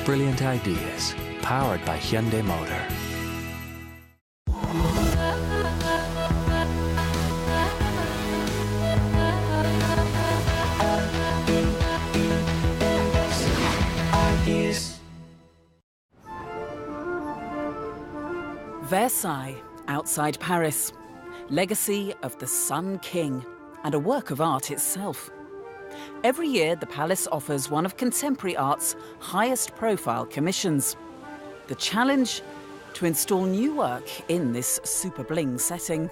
brilliant ideas, powered by Hyundai Motor. Versailles, outside Paris. Legacy of the Sun King, and a work of art itself. Every year, the palace offers one of contemporary art's highest profile commissions. The challenge? To install new work in this super bling setting.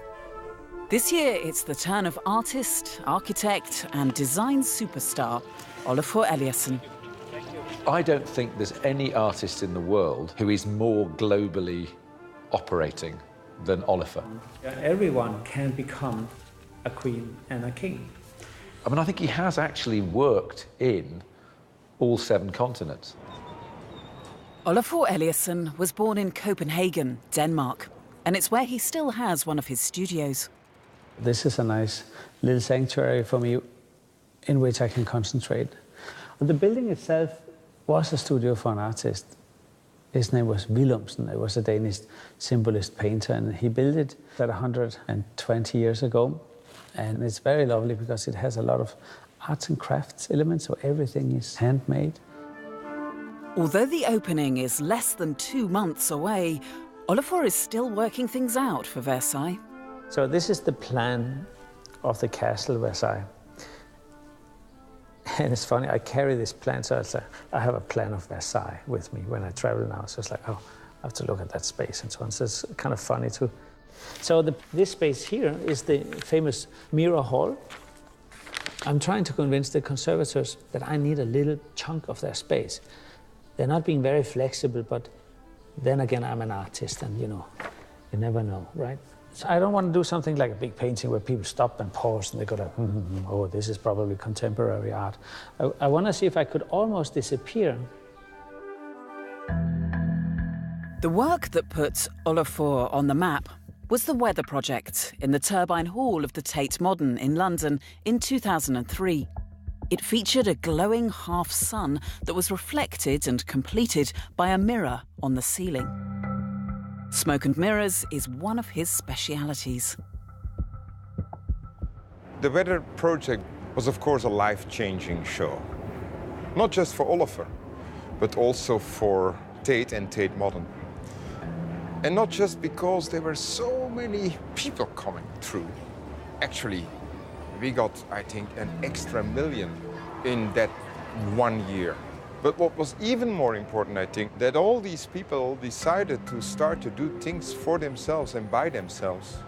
This year, it's the turn of artist, architect, and design superstar Olafur Eliasson. I don't think there's any artist in the world who is more globally operating than Olafur. Everyone can become a queen and a king. I mean, I think he has actually worked in all 7 continents. Olafur Eliasson was born in Copenhagen, Denmark, and it's where he still has one of his studios. This is a nice little sanctuary for me in which I can concentrate. The building itself was a studio for an artist. His name was Willumsen. He was a Danish symbolist painter, and he built it about 120 years ago. And it's very lovely because it has a lot of arts and crafts elements, so everything is handmade. Although the opening is less than 2 months away, Olafur is still working things out for Versailles. So this is the plan of the castle Versailles. And it's funny, I carry this plan, so it's like, I have a plan of Versailles with me when I travel now. So it's like, oh, I have to look at that space and so on. So it's kind of funny too. So this space here is the famous mirror hall. I'm trying to convince the conservators that I need a little chunk of their space. They're not being very flexible, but then again, I'm an artist and you never know, right? So I don't want to do something like a big painting where people stop and pause and they go like, oh, this is probably contemporary art. I want to see if I could almost disappear. The work that put Olafur on the map was the Weather Project in the Turbine Hall of the Tate Modern in London in 2003. It featured a glowing half-sun that was reflected and completed by a mirror on the ceiling. Smoke and mirrors is one of his specialities. The Weather Project was, of course, a life-changing show. Not just for Olafur, but also for Tate and Tate Modern. And not just because there were so many people coming through. Actually, we got, I think, an extra million in that 1 year. But what was even more important, I think, that all these people decided to start to do things for themselves and by themselves.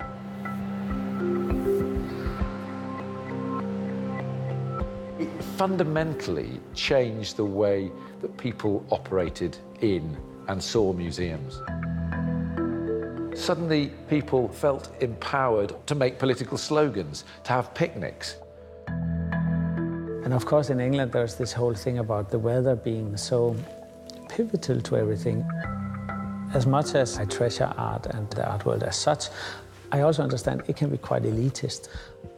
It fundamentally changed the way that people operated in and saw museums. Suddenly, people felt empowered to make political slogans, to have picnics. And of course, in England, there's this whole thing about the weather being so pivotal to everything. As much as I treasure art and the art world as such, I also understand it can be quite elitist.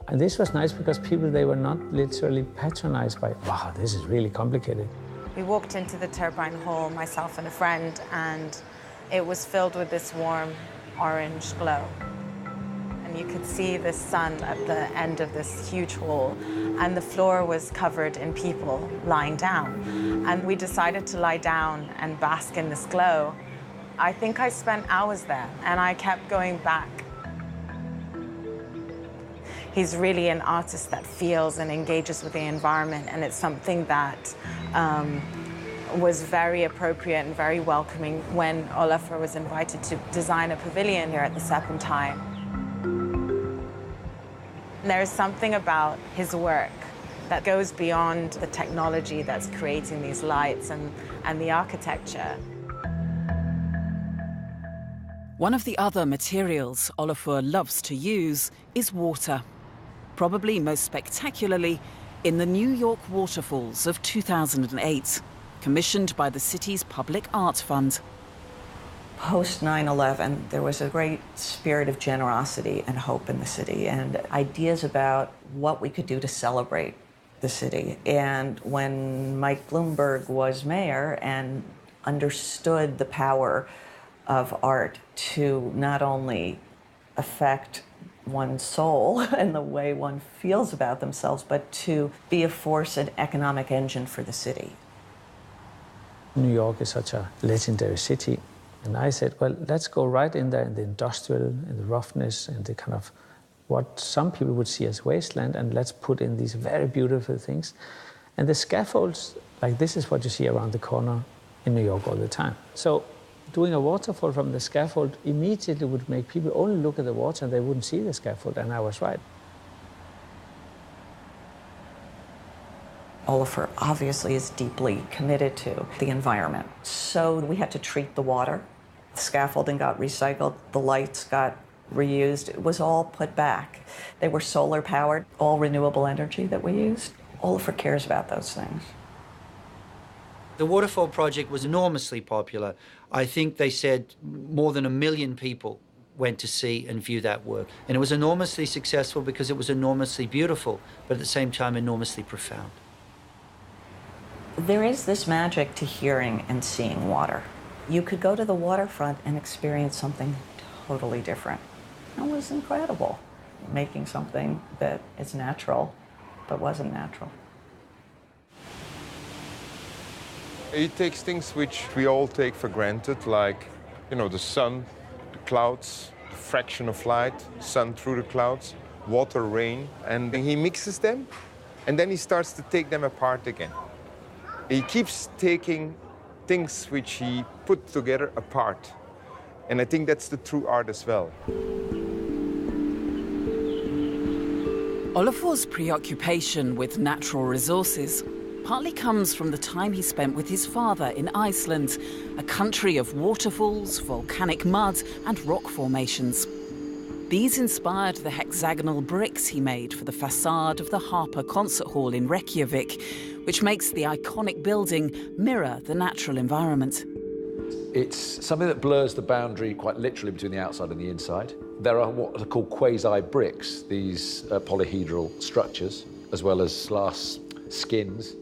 And this was nice because people, they were not literally patronized by, wow, this is really complicated. We walked into the Turbine Hall, myself and a friend, and it was filled with this warm orange glow. And you could see the sun at the end of this huge hall, and the floor was covered in people lying down. And we decided to lie down and bask in this glow. I think I spent hours there, and I kept going back. He's really an artist that feels and engages with the environment, and it's something that was very appropriate and very welcoming when Olafur was invited to design a pavilion here at the Serpentine. There's something about his work that goes beyond the technology that's creating these lights and the architecture. One of the other materials Olafur loves to use is water, probably most spectacularly in the New York waterfalls of 2008, commissioned by the city's Public Art Fund. Post 9/11, there was a great spirit of generosity and hope in the city and ideas about what we could do to celebrate the city. And when Mike Bloomberg was mayor and understood the power of art to not only affect one's soul and the way one feels about themselves, but to be a force and economic engine for the city. New York is such a legendary city. And I said, well, let's go right in there in the industrial, in the roughness, and the kind of what some people would see as wasteland, and let's put in these very beautiful things. And the scaffolds, like this is what you see around the corner in New York all the time. So doing a waterfall from the scaffold immediately would make people only look at the water and they wouldn't see the scaffold, and I was right. Olafur obviously is deeply committed to the environment. So we had to treat the water. The scaffolding got recycled, the lights got reused. It was all put back. They were solar powered, all renewable energy that we used. Olafur cares about those things. The waterfall project was enormously popular. I think they said more than 1 million people went to see and view that work. And it was enormously successful because it was enormously beautiful, but at the same time enormously profound. There is this magic to hearing and seeing water. You could go to the waterfront and experience something totally different. It was incredible, making something that is natural, but wasn't natural. He takes things which we all take for granted, like, the sun, the clouds, the fraction of light, sun through the clouds, water, rain, and he mixes them, and then he starts to take them apart again. He keeps taking things which he put together apart, and I think that's the true art as well. Olafur's preoccupation with natural resources partly comes from the time he spent with his father in Iceland, a country of waterfalls, volcanic mud and rock formations. These inspired the hexagonal bricks he made for the facade of the Harper Concert Hall in Reykjavik, which makes the iconic building mirror the natural environment. It's something that blurs the boundary quite literally between the outside and the inside. There are what are called quasi-bricks, these polyhedral structures, as well as glass skins.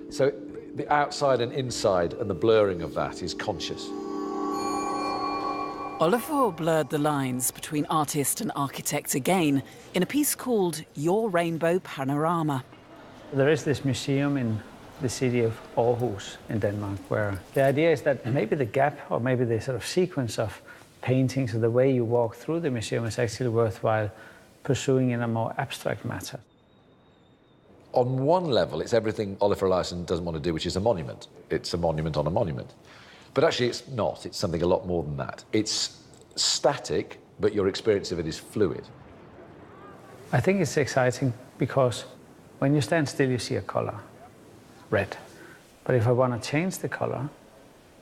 So the outside and inside and the blurring of that is conscious. Olafur blurred the lines between artist and architect again in a piece called Your Rainbow Panorama. There is this museum in the city of Aarhus in Denmark, where the idea is that maybe the gap or maybe the sort of sequence of paintings or the way you walk through the museum is actually worthwhile pursuing in a more abstract matter. On one level, it's everything Olafur Eliasson doesn't want to do, which is a monument. It's a monument on a monument. But actually it's not. It's something a lot more than that. It's static, but your experience of it is fluid. I think it's exciting because when you stand still, you see a color, red. But if I want to change the color,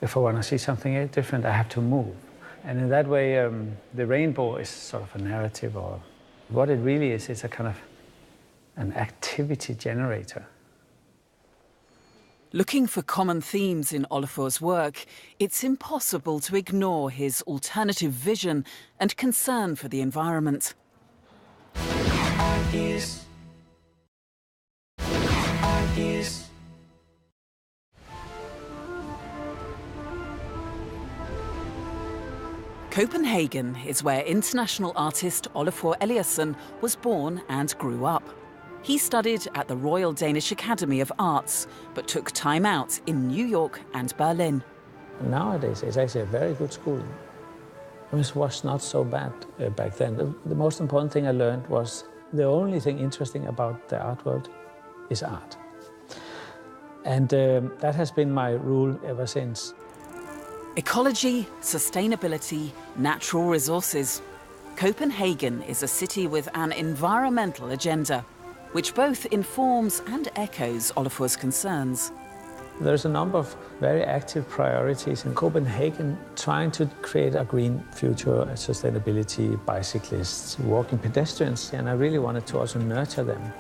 if I want to see something different, I have to move. And in that way, the rainbow is sort of a narrative, or what it really is, it's a kind of an activity generator. Looking for common themes in Olafur's work, it's impossible to ignore his alternative vision and concern for the environment. Copenhagen is where international artist Olafur Eliasson was born and grew up. He studied at the Royal Danish Academy of Arts, but took time out in New York and Berlin. Nowadays, it's actually a very good school. It was not so bad back then. The most important thing I learned was the only thing interesting about the art world is art. And that has been my rule ever since. Ecology, sustainability, natural resources. Copenhagen is a city with an environmental agenda, which both informs and echoes Olafur's concerns. There's a number of very active priorities in Copenhagen, trying to create a green future, sustainability, bicyclists, walking pedestrians, and I really wanted to also nurture them.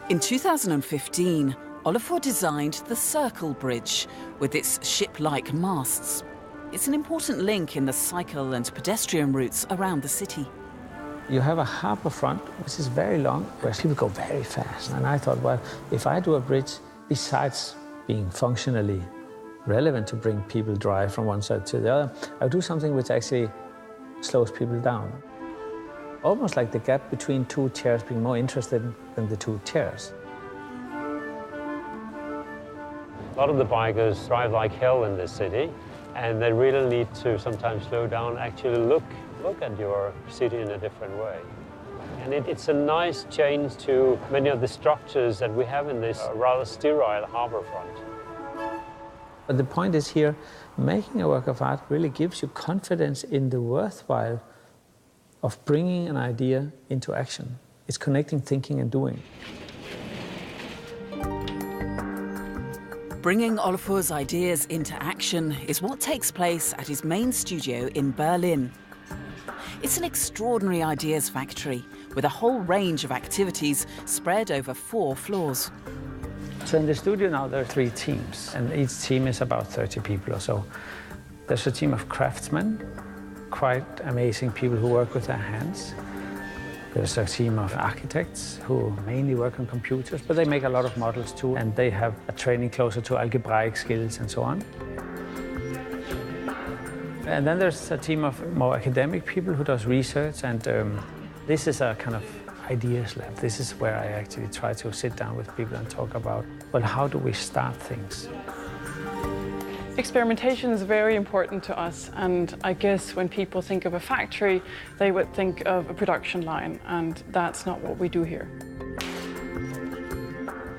In 2015, Olafur designed the Circle Bridge with its ship-like masts. It's an important link in the cycle and pedestrian routes around the city. You have a harbour front, which is very long, where people go very fast. And I thought, well, if I do a bridge, besides being functionally relevant to bring people dry from one side to the other, I would do something which actually slows people down. Almost like the gap between two chairs being more interested than the two chairs. A lot of the bikers drive like hell in this city, and they really need to sometimes slow down, actually look at your city in a different way. And it's a nice change to many of the structures that we have in this rather sterile harborfront. But the point is here, making a work of art really gives you confidence in the worthwhile of bringing an idea into action. It's connecting thinking and doing. Bringing Olafur's ideas into action is what takes place at his main studio in Berlin. It's an extraordinary ideas factory with a whole range of activities spread over 4 floors. So in the studio now there are 3 teams, and each team is about 30 people or so. There's a team of craftsmen, quite amazing people who work with their hands. There's a team of architects who mainly work on computers, but they make a lot of models too, and they have a training closer to algebraic skills and so on. And then there's a team of more academic people who does research, and this is a kind of ideas lab. This is where I actually try to sit down with people and talk about, well, how do we start things? Experimentation is very important to us, and I guess when people think of a factory, they would think of a production line, and that's not what we do here.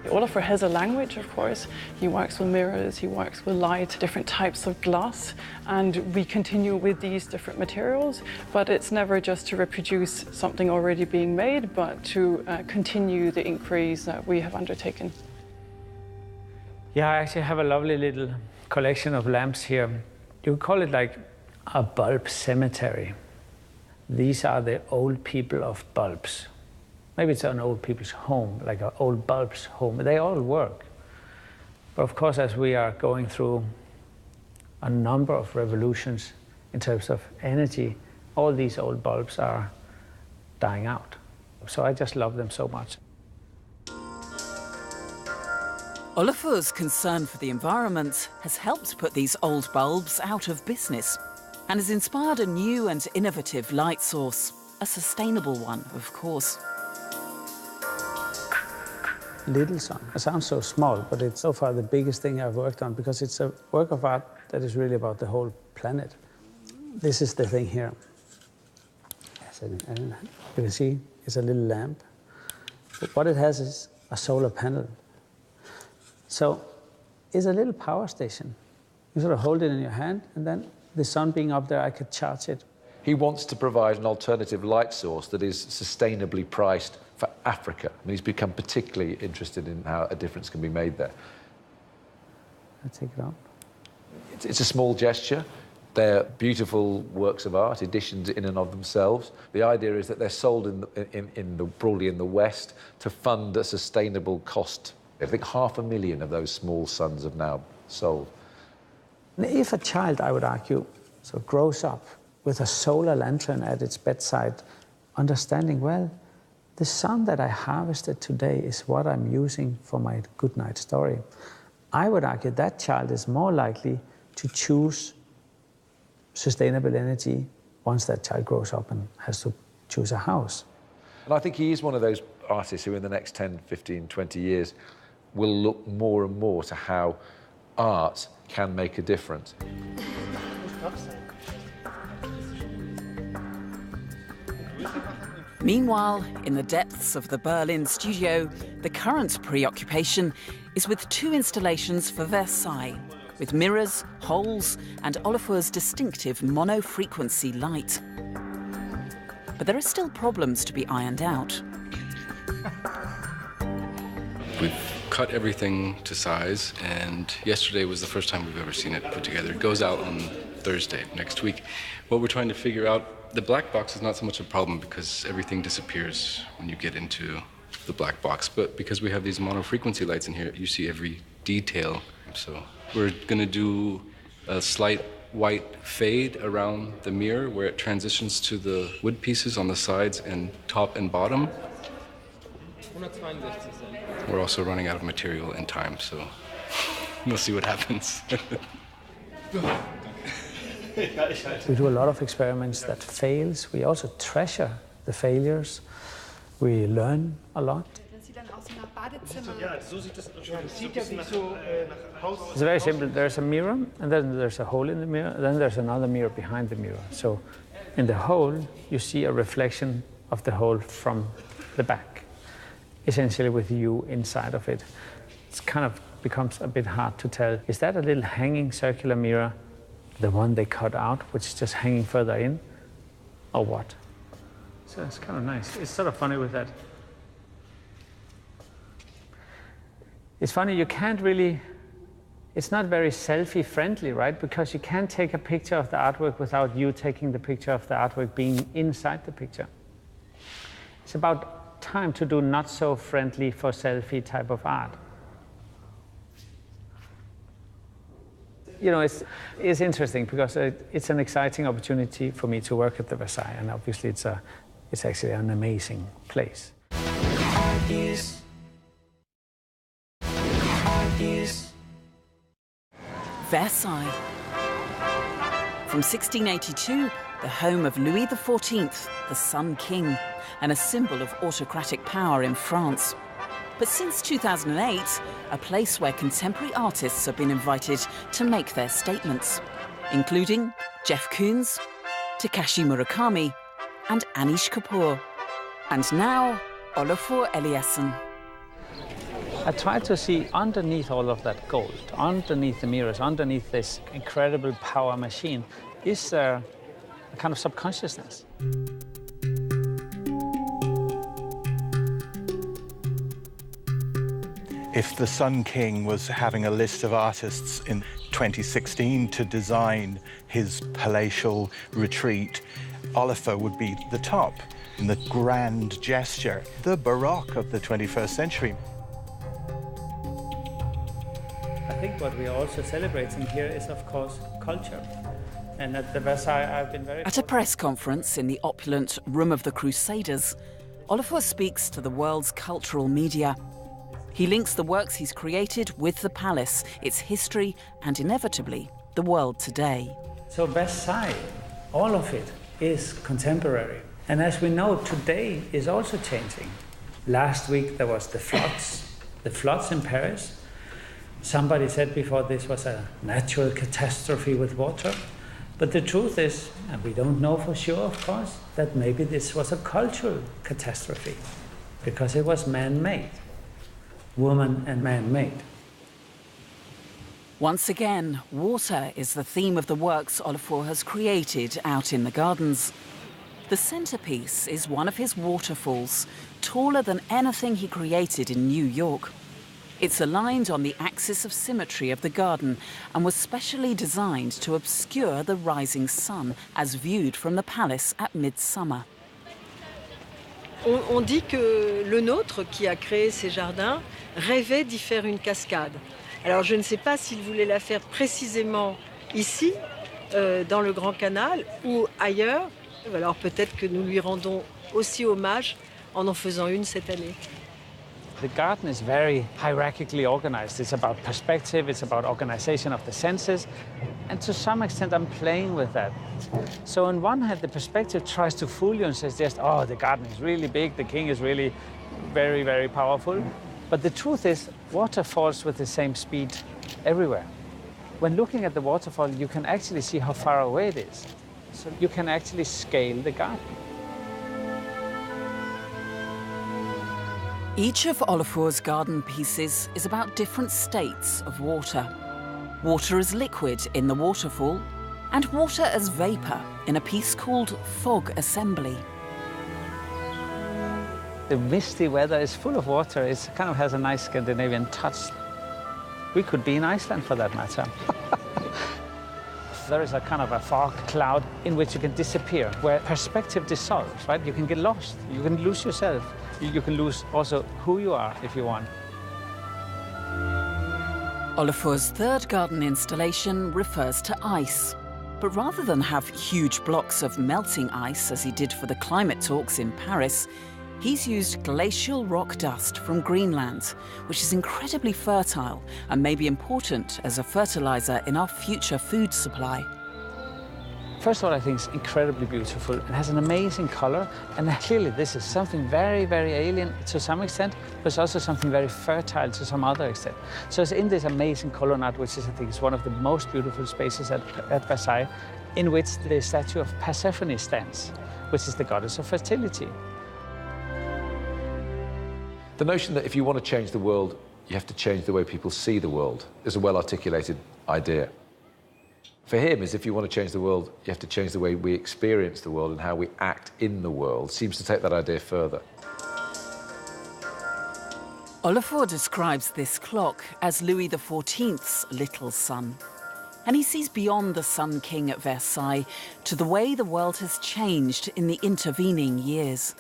Olafur has a language, of course. He works with mirrors, he works with light, different types of glass, and we continue with these different materials, but it's never just to reproduce something already being made, but to continue the inquiries that we have undertaken. Yeah, I actually have a lovely little collection of lamps here. You could call it like a bulb cemetery. These are the old people of bulbs. Maybe it's an old people's home, like an old bulb's home. They all work. But of course, as we are going through a number of revolutions in terms of energy, all these old bulbs are dying out. So I just love them so much. Olafur's concern for the environment has helped put these old bulbs out of business and has inspired a new and innovative light source, a sustainable one, of course. Little sun. It sounds so small, but it's so far the biggest thing I've worked on because it's a work of art that is really about the whole planet. This is the thing here. You can see it's a little lamp. But what it has is a solar panel. So it's a little power station. You sort of hold it in your hand, and then the sun being up there, I could charge it. He wants to provide an alternative light source that is sustainably priced for Africa. I mean, he's become particularly interested in how a difference can be made there. I take it out. It's a small gesture. They're beautiful works of art, editions in and of themselves. The idea is that they're sold broadly in the West to fund a sustainable cost. I think 500,000 of those small suns have now sold. If a child, I would argue, so grows up with a solar lantern at its bedside, understanding, well, the sun that I harvested today is what I'm using for my good night story, I would argue that child is more likely to choose sustainable energy once that child grows up and has to choose a house. And I think he is one of those artists who in the next 10, 15, 20 years will look more and more to how art can make a difference. Meanwhile, in the depths of the Berlin studio, the current preoccupation is with 2 installations for Versailles, with mirrors, holes, and Olafur's distinctive mono-frequency light. But there are still problems to be ironed out. We've cut everything to size, and yesterday was the first time we've ever seen it put together. It goes out on Thursday next week. What we're trying to figure out, the black box is not so much a problem because everything disappears when you get into the black box, but because we have these mono-frequency lights in here, you see every detail. So we're gonna do a slight white fade around the mirror where it transitions to the wood pieces on the sides and top and bottom. We're also running out of material and time, so We'll see what happens. We do a lot of experiments that fails. We also treasure the failures. We learn a lot. It's very simple. There's a mirror, and then there's a hole in the mirror, and then there's another mirror behind the mirror. So in the hole, you see a reflection of the hole from the back, essentially with you inside of it. It's kind of becomes a bit hard to tell. Is that a little hanging circular mirror, the one they cut out, which is just hanging further in, or what? So it's kind of nice. It's sort of funny with that. It's funny, you can't really, it's not very selfie friendly, right? Because you can't take a picture of the artwork without you taking the picture of the artwork being inside the picture. It's about time to do not so friendly for selfie type of art. You know, it's interesting because it's an exciting opportunity for me to work at the Versailles, and obviously it's actually an amazing place. Versailles. From 1682, the home of Louis XIV, the Sun King, and a symbol of autocratic power in France. But since 2008, a place where contemporary artists have been invited to make their statements, including Jeff Koons, Takashi Murakami, and Anish Kapoor. And now, Olafur Eliasson. I try to see underneath all of that gold, underneath the mirrors, underneath this incredible power machine, is there a kind of subconsciousness? If the Sun King was having a list of artists in 2016 to design his palatial retreat, Olafur would be the top in the grand gesture, the Baroque of the 21st century. I think what we are also celebrating here is, of course, culture. And at the Versailles, I've been very... At a press conference in the opulent Room of the Crusaders, Olafur speaks to the world's cultural media. He links the works he's created with the palace, its history, and inevitably, the world today. So Versailles, all of it is contemporary. And as we know, today is also changing. Last week there was the floods in Paris. Somebody said before this was a natural catastrophe with water. But the truth is, and we don't know for sure, of course, that maybe this was a cultural catastrophe because it was man-made. Woman and man-made. Once again, water is the theme of the works Olafur has created out in the gardens. The centerpiece is one of his waterfalls, taller than anything he created in New York. It's aligned on the axis of symmetry of the garden and was specially designed to obscure the rising sun as viewed from the palace at midsummer. On dit que le nôtre, qui a créé ces jardins, rêvait d'y faire une cascade. Alors je ne sais pas s'il voulait la faire précisément ici, dans le Grand Canal, ou ailleurs. Alors peut-être que nous lui rendons aussi hommage en faisant une cette année. The garden is very hierarchically organized. It's about perspective, it's about organization of the senses, and to some extent I'm playing with that. So on one hand, the perspective tries to fool you and says just, oh, the garden is really big, the king is really very, very powerful. But the truth is, water falls with the same speed everywhere. When looking at the waterfall, you can actually see how far away it is. So you can actually scale the garden. Each of Olafur's garden pieces is about different states of water. Water as liquid in the waterfall, and water as vapour in a piece called Fog Assembly. The misty weather is full of water. It kind of has a nice Scandinavian touch. We could be in Iceland for that matter. There is a kind of a fog cloud in which you can disappear, where perspective dissolves, right? You can get lost, you can lose yourself. You can lose also who you are if you want. Olafur's third garden installation refers to ice. But rather than have huge blocks of melting ice, as he did for the climate talks in Paris, He's used glacial rock dust from Greenland, which is incredibly fertile and may be important as a fertilizer in our future food supply. First of all, I think it's incredibly beautiful. It has an amazing color, and clearly this is something very, very alien to some extent, but it's also something very fertile to some other extent. So it's in this amazing colonnade, which is, I think, is one of the most beautiful spaces at Versailles, in which the statue of Persephone stands, which is the goddess of fertility. The notion that if you want to change the world, you have to change the way people see the world is a well-articulated idea. For him, is if you want to change the world, you have to change the way we experience the world and how we act in the world. Seems to take that idea further. Olafur describes this clock as Louis XIV's little sun. And he sees beyond the Sun King at Versailles to the way the world has changed in the intervening years.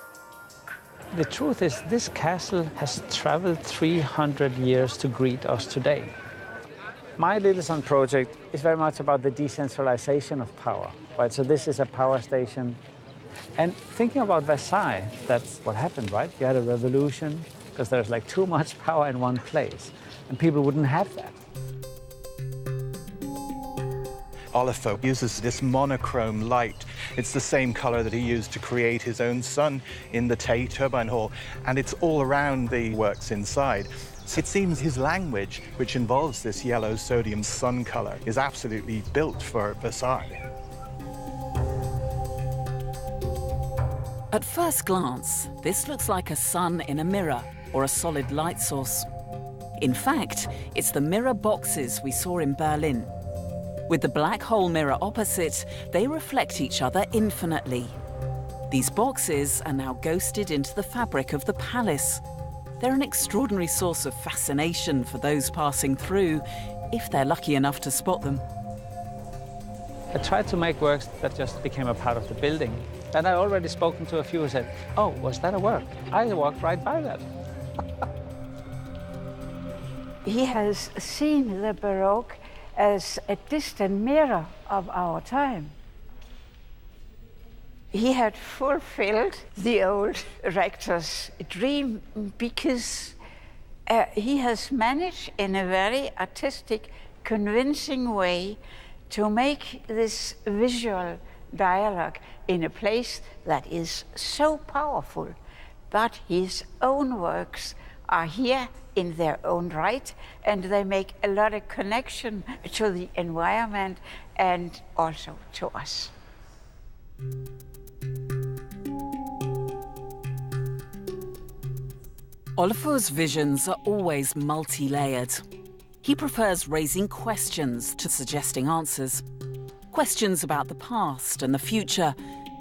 The truth is, this castle has traveled 300 years to greet us today. My Little Sun project is very much about the decentralization of power, right? So this is a power station. And thinking about Versailles, that's what happened, right? You had a revolution because there's like too much power in one place, and people wouldn't have that. Olafur uses this monochrome light. It's the same color that he used to create his own sun in the Tate Turbine Hall, and it's all around the works inside. So it seems his language, which involves this yellow sodium sun color, is absolutely built for Versailles. At first glance, this looks like a sun in a mirror or a solid light source. In fact, it's the mirror boxes we saw in Berlin. With the black hole mirror opposite, they reflect each other infinitely. These boxes are now ghosted into the fabric of the palace. They're an extraordinary source of fascination for those passing through, if they're lucky enough to spot them. I tried to make works that just became a part of the building. And I already spoken to a few who said, oh, was that a work? I walked right by that. He has seen the Baroque as a distant mirror of our time. He had fulfilled the old rector's dream because he has managed in a very artistic, convincing way to make this visual dialogue in a place that is so powerful, but his own works are here in their own right, and they make a lot of connection to the environment and also to us. Olafur's visions are always multi-layered. He prefers raising questions to suggesting answers. Questions about the past and the future,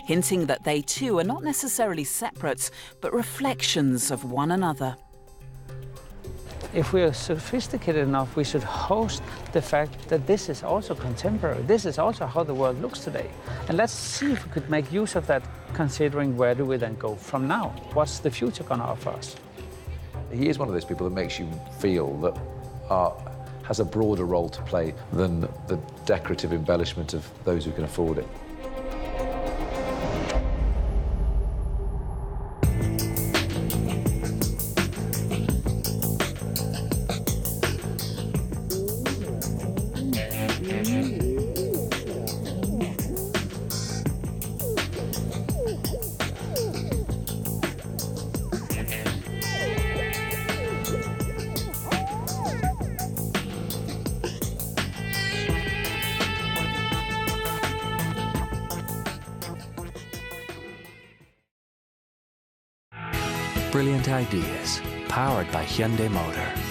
hinting that they too are not necessarily separate, but reflections of one another. If we are sophisticated enough, we should host the fact that this is also contemporary. This is also how the world looks today. And let's see if we could make use of that, considering where do we then go from now? What's the future going to offer us? He is one of those people that makes you feel that art has a broader role to play than the decorative embellishment of those who can afford it. Brilliant ideas, powered by Hyundai Motor.